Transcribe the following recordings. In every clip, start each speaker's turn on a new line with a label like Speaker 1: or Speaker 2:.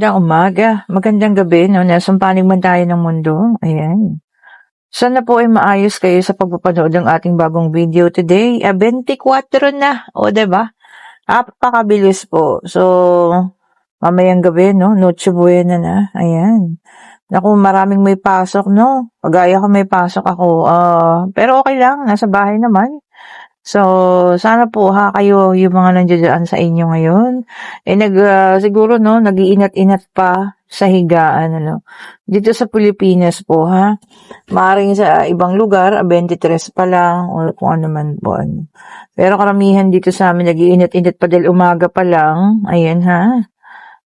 Speaker 1: Umaga, magandang gabi 'no, nasa panig man tayo ng mundo, ayan. Sana po ay maayos kayo sa pagpapanood ng ating bagong video today, 24 na, o 'di ba? Napakabilis po. So, mamayang gabi 'no, Noche Buena na, ayan. Naku, maraming may pasok 'no, kagaya ko may pasok ako, pero okay lang, nasa bahay naman. So, sana po kayo yung mga nandiya-diyan sa inyo ngayon, siguro 'no, nag-iinat-inat pa sa higaan ano. Dito sa Pilipinas po maaaring sa ibang lugar 23 pa lang or kung ano man po ano. Pero karamihan dito sa'min nag-iinat-inat pa dahil umaga pa lang, ayan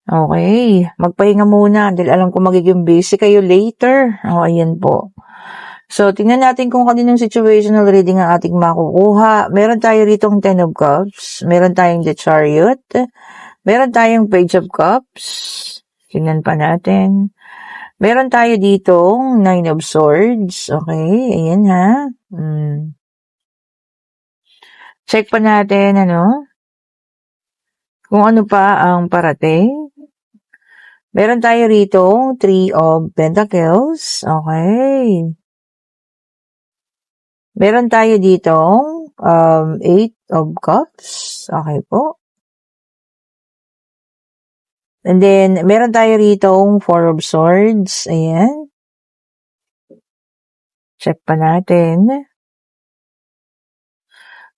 Speaker 1: Okey, magpahinga muna dahil alam ko magiging busy kayo later. Ayan po. So, tingnan natin kung kaninong situational reading ang ating makukuha. Meron tayo ritong Ten of Cups, meron tayong The Chariot, meron tayong Page of Cups, tingnan pa natin. Meron tayo ditong Nine of Swords, okay, ayan Check pa natin, kung ano pa ang parating. Meron tayo rito, Three of Pentacles. Okay. Meron tayo dito, Eight of Cups. Okay po. And then, meron tayo rito, Four of Swords. Ayan. Check pa natin.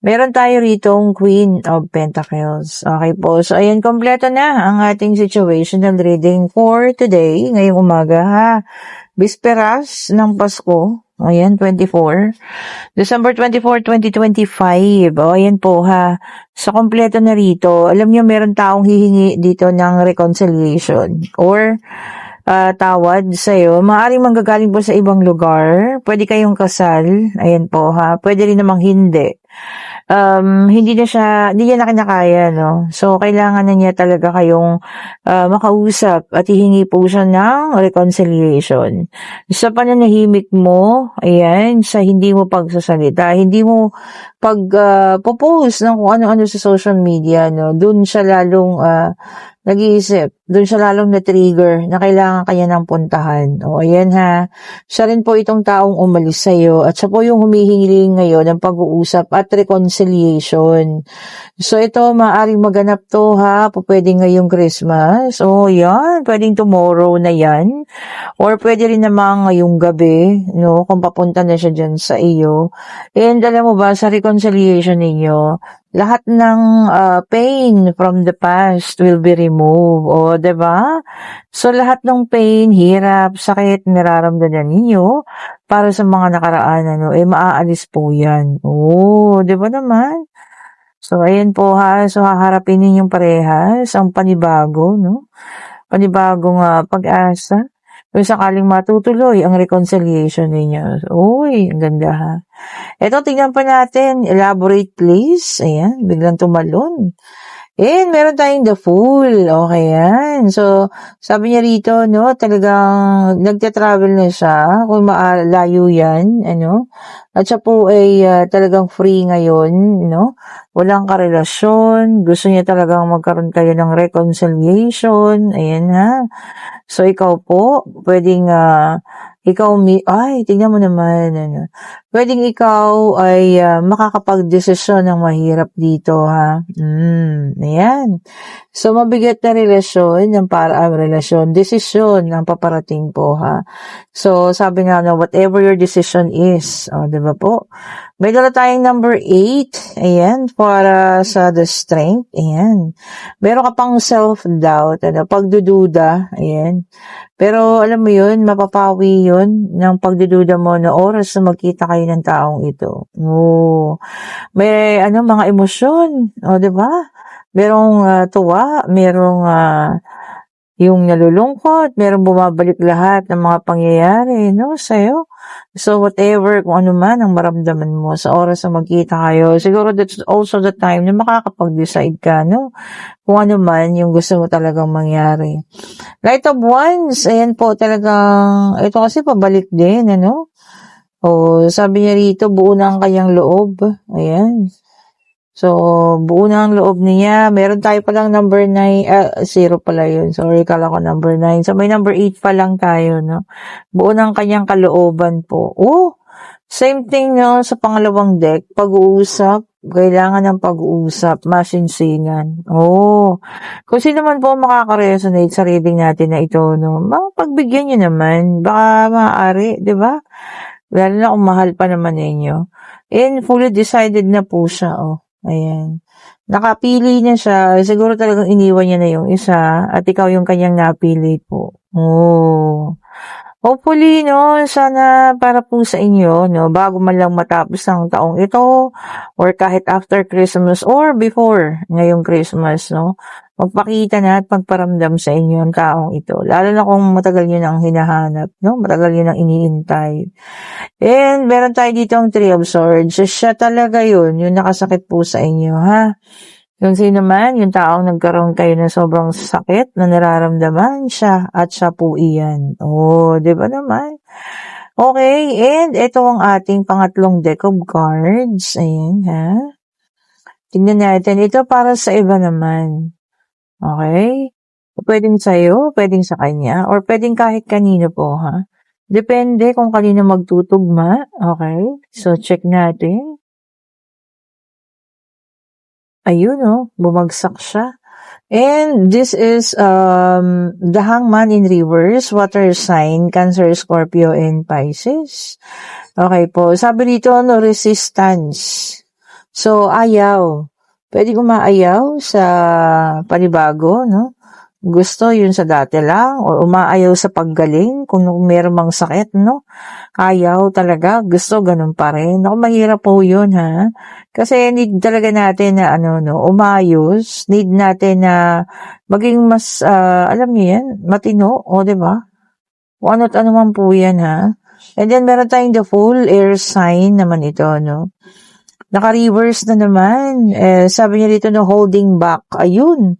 Speaker 1: Meron tayo ritong Queen of Pentacles. Okay po. So, ayan, kompleto na ang ating situational reading for today, ngayong umaga Bisperas ng Pasko. Ayan, December 24, 2025. O, ayan po Sa kompleto na rito, alam nyo, meron taong hihingi dito ng reconciliation or tawad sa'yo. Maaaring manggagaling po sa ibang lugar. Pwede kayong kasal. Ayan po Pwede rin namang hindi. Hindi niya na kinakaya, no? So, kailangan na niya talaga kayong makausap at hihingi po siya ng reconciliation. Sa pananahimik mo, ayan, sa hindi mo pagsasalita, hindi mo pag-post ng kung ano-ano sa social media, no? Doon siya lalong nag-iisip, doon siya lalong na-trigger na kailangan kanya ng puntahan. O, ayan siya rin po itong taong umalis sa'yo at siya po yung humihiling ngayon ng pag-uusap at reconciliation. So, ito, maaaring maganap to pwede ngayong Christmas. O, yan, pwedeng tomorrow na yan. Or pwede rin namang ngayong gabi, no, kung papunta na siya dyan sa iyo. And alam mo ba, sa reconciliation ninyo, lahat ng pain from the past will be removed. O, diba? So, lahat ng pain, hirap, sakit, nararamdaman ninyo para sa mga nakaraan, maaalis po yan. O, diba naman? So, ayan po So, haharapin ninyong parehas ang panibago, no? Panibagong pag-asa. Kung sakaling matutuloy ang reconciliation ninyo. Uy, ang ganda Ito, tingnan pa natin. Elaborate please. Ayan, biglang tumalon. And meron tayong The Fool. Okay, yan. So, sabi niya rito, no, talagang nagta-travel na siya. Kung malayo yan, At siya po ay talagang free ngayon, no? Walang karelasyon. Gusto niya talagang magkaroon kayo ng reconciliation. Ayan So, ikaw po, pwedeng tingnan mo naman, pwedeng ikaw ay makakapag-desisyon ng mahirap dito, ayan. So, mabigat na relasyon, desisyon ang paparating po, So, sabi nga whatever your decision is, diba po? May dala tayong number 8, ayan, para sa the strength, ayan. Meron ka pang self-doubt, pagdududa, ayan. Pero alam mo yun, mapapawi yun ng pagdududa mo na oras na magkita kayo ng taong ito. May mga emosyon, diba? Merong tuwa, merong yung nalulungkot, merong bumabalik lahat ng mga pangyayari, sa'yo. So, whatever, kung ano man ang maramdaman mo sa oras na magkita kayo, siguro that's also the time na makakapag-decide ka, kung ano man yung gusto mo talagang mangyari. Light of Wands, ayan po talagang, ito kasi pabalik din, sabi niya rito, buo na ang kanyang loob. Ayan. So, buo na ang loob niya. Meron tayo palang number 9, 0 pala yun. Sorry, kala ko number 9. So, may number 8 pa lang tayo, no? Buo ng kanyang kalooban po. Oh, same thing, no? Sa pangalawang deck, pag-uusap. Kailangan ng pag-uusap, masinsinan. Oh, kung sino man po makaka-resonate sa reading natin na ito, no? Pagbigyan nyo naman. Baka maaari, di ba? Lalo na kung mahal pa naman ninyo. And fully decided na po siya, oh. Ayan. Nakapili na siya. Siguro talagang iniwan niya na yung isa at ikaw yung kanyang napili po. Oh. Hopefully, no, sana para po sa inyo, no, bago man lang matapos ang taong ito or kahit after Christmas or before ngayong Christmas, no, magpakita na at magparamdam sa inyo ang taong ito. Lalo na kung matagal nyo nang hinahanap, no, matagal nyo nang iniintay. And meron tayo dito ang Three of Swords. So, siya talaga yun, yung nakasakit po sa inyo, ha? Yung sino man, yung taong nagkaroon kayo ng sobrang sakit na nararamdaman siya at siya po iyan. Oh, di ba naman? Okay, and ito ang ating pangatlong deck of cards. Ayan, ha? Tingnan natin. Ito para sa iba naman. Okay? Pwedeng sa'yo, pwedeng sa kanya, or pwedeng kahit kanino po, ha? Depende kung kanino magtutugma. Okay? So, check natin. Ayun, oh. Bumagsak siya. And this is the Hangman in reverse, water sign, Cancer, Scorpio, and Pisces. Okay po. Sabi dito, no, resistance. So, ayaw. Pwede umaayaw sa panibago, no? Gusto yun sa dati lang o umaayaw sa paggaling kung meron mang sakit, no? Ayaw talaga, gusto ganun pa rin. Ako, mahirap po yun, ha? Kasi need talaga natin na umayos, need natin na maging mas, alam niyo yan, matino, o diba? O ano't ano man po yan, ha? And then meron tayong the full air sign naman ito, no? Naka-reverse na naman. Sabi niya dito na holding back. Ayun.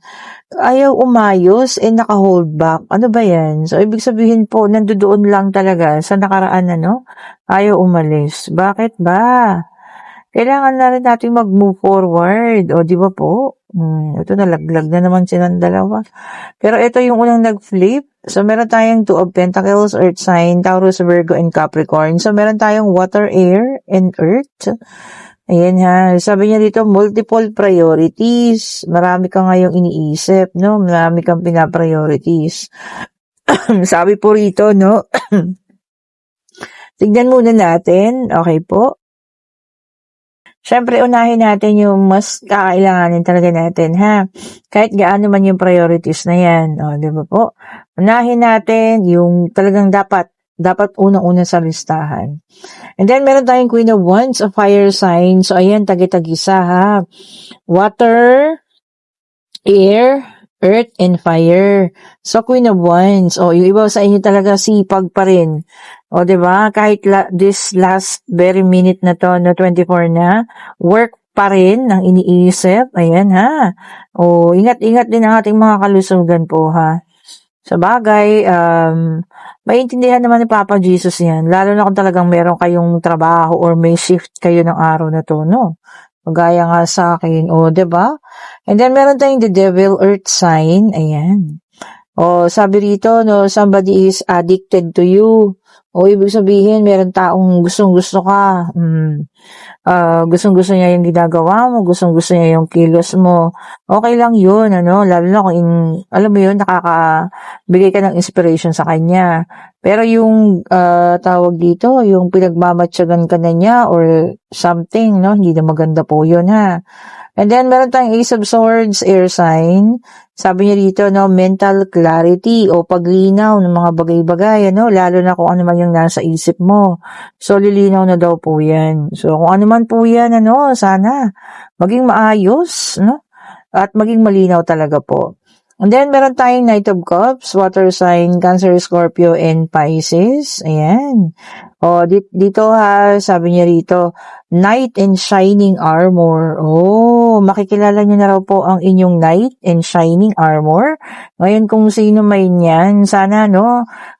Speaker 1: Ayaw umayos, naka-hold back. Ano ba yan? So, ibig sabihin po, nandoon lang talaga sa nakaraan, ayaw umalis. Bakit ba? Kailangan na rin natin mag-move forward. O, di ba po? Ito, nalaglag na naman silang dalawa. Pero ito yung unang nag-flip. So, meron tayong Two of Pentacles, Earth sign, Taurus, Virgo, and Capricorn. So, meron tayong water, air, and earth. Ayan ha, sabi niya dito, multiple priorities. Marami ka ngayong iniisip, no? Marami kang pina-priorities. Sabi po rito, no? Tignan muna natin, okay po? Siyempre, unahin natin yung mas kakailanganin talaga natin, ha? Kahit gaano man yung priorities na yan, o, di ba po? Unahin natin yung talagang dapat unang-una sa listahan. And then, meron tayong Queen of Wands, a fire sign. So, ayan, tagi-tagisa, ha? Water, air, earth, and fire. So, Queen of Wands. O, yung iba sa inyo talaga sipag pa rin. O, diba? Kahit this last very minute na to, 24 na, work pa rin ang iniisip. Ayan, ha? O, ingat-ingat din ang ating mga kalusugan po, ha? Sa bagay, maintindihan naman ni Papa Jesus yan. Lalo na kung talagang meron kayong trabaho or may shift kayo ng araw na to, no? Magaya nga sa akin, o, diba? And then, meron tayong the devil earth sign. Ayan. O, sabi rito, no, somebody is addicted to you. O, ibig sabihin, meron taong gustong-gusto ka. Gustong-gusto niya yung ginagawa mo, gustong-gusto niya yung kilos mo. Okay lang yun, lalo na kung, alam mo yun, nakakabigay ka ng inspiration sa kanya. Pero yung, tawag dito, yung pinagmamatsyagan ka na niya or something, no, hindi na maganda po yun, ha. And then, meron tayong Ace of Swords, air sign. Sabi niya dito, no, mental clarity o paglinaw ng mga bagay-bagay, lalo na kung ano man yung nasa isip mo. So, lilinaw na daw po yan. So, kung ano man po yan, sana maging maayos, no? At maging malinaw talaga po. And then, meron tayong Knight of Cups, water sign, Cancer, Scorpio, and Pisces. Ayan. O, dito ha, sabi niya rito, Knight and Shining Armor. Oh, makikilala niyo na raw po ang inyong Knight and Shining Armor. Ngayon, kung sino may niyan, sana,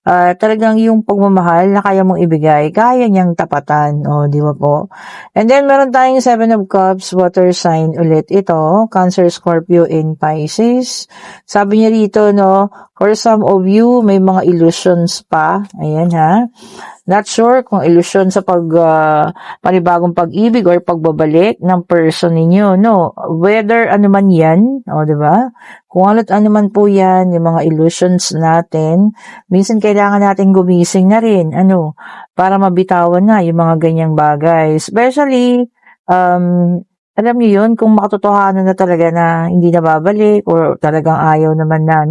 Speaker 1: talagang yung pagmamahal na kaya mong ibigay, kaya niyang tapatan. O, di ba po? And then, meron tayong Seven of Cups, water sign ulit ito, Cancer, Scorpio, in Pisces. Sabi niya rito, no, for some of you, may mga illusions pa. Ayan ha. Not sure kung ilusyon sa panibagong pag-ibig or pagbabalik ng person ninyo, no? Whether ano man yan, o, diba? Kung ano man po yan, yung mga illusions natin, minsan kailangan natin gumising na rin, para mabitawan na yung mga ganyang bagay. Especially, alam niyo yun, kung makatotohanan na talaga na hindi na babalik or talagang ayaw naman na,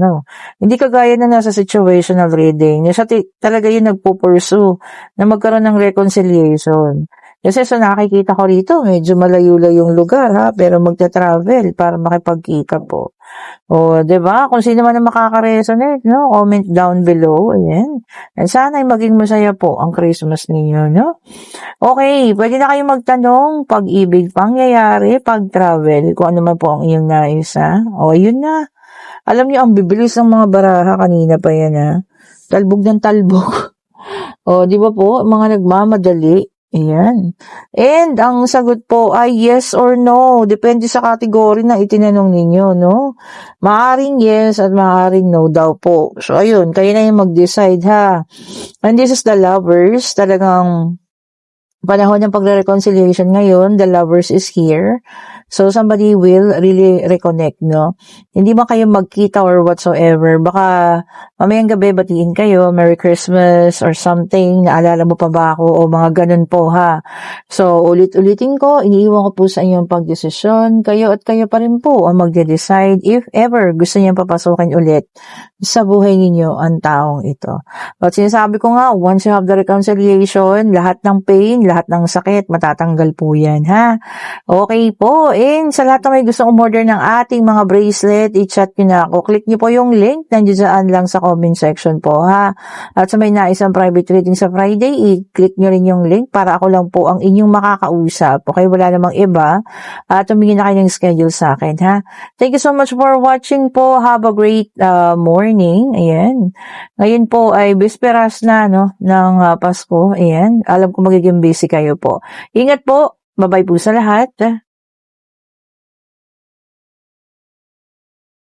Speaker 1: hindi kagaya na nasa situational reading. Siya talaga yung nagpo-pursue na magkaroon ng reconciliation. Kasi sa nakikita ko rito, medyo malayo-layo yung lugar ha, pero magta-travel para makipagkita po. O, 'di ba? Kung sino man ang makaka-resonate, no? Comment down below. Ayan. And sana ay maging masaya po ang Christmas ninyo, no? Okay, pwede na kayong magtanong, pag-ibig, pangyayari, pag-travel, kung ano man po ang iyong nais, ha? O, ayun na. Alam niyo, ang bibilis ng mga baraha kanina pa yan, ha? Talbog ng talbog. O, di ba po, mga nagmamadali. Ayan. And ang sagot po ay yes or no. Depende sa category na itinanong ninyo, no? Maaring yes at maaring no daw po. So, ayun, kayo na yung mag-decide, ha? And this is the lovers. Talagang panahon ng pagre-reconciliation ngayon, the lovers is here. So, somebody will really reconnect, no? Hindi ba kayo magkita or whatsoever? Baka mamayang gabi batiin kayo, Merry Christmas or something, naalala mo pa ba ako? O mga ganun po, ha? So, ulit-ulitin ko, iniiwan ko po sa inyong pagdesisyon. Kayo at kayo pa rin po ang magde-decide if ever gusto niyang papasukin ulit sa buhay ninyo ang taong ito. But sinasabi ko nga, once you have the reconciliation, lahat ng pain, lahat ng sakit, matatanggal po yan, ha? Okay po. And sa lahat na may gustong umorder ng ating mga bracelet, i-chat nyo na ako. Click nyo po yung link, nandiyan dyan lang sa comment section po, ha? At sa may nais ang private reading sa Friday, i-click nyo rin yung link para ako lang po ang inyong makakausap. Okay, wala namang iba. At tumingin na kayo ng schedule sa akin, ha? Thank you so much for watching po. Have a great morning. Ayan. Ngayon po ay bisperas na, no, ng Pasko. Ayan. Alam ko magiging busy kayo po. Ingat po. Bye-bye po sa lahat.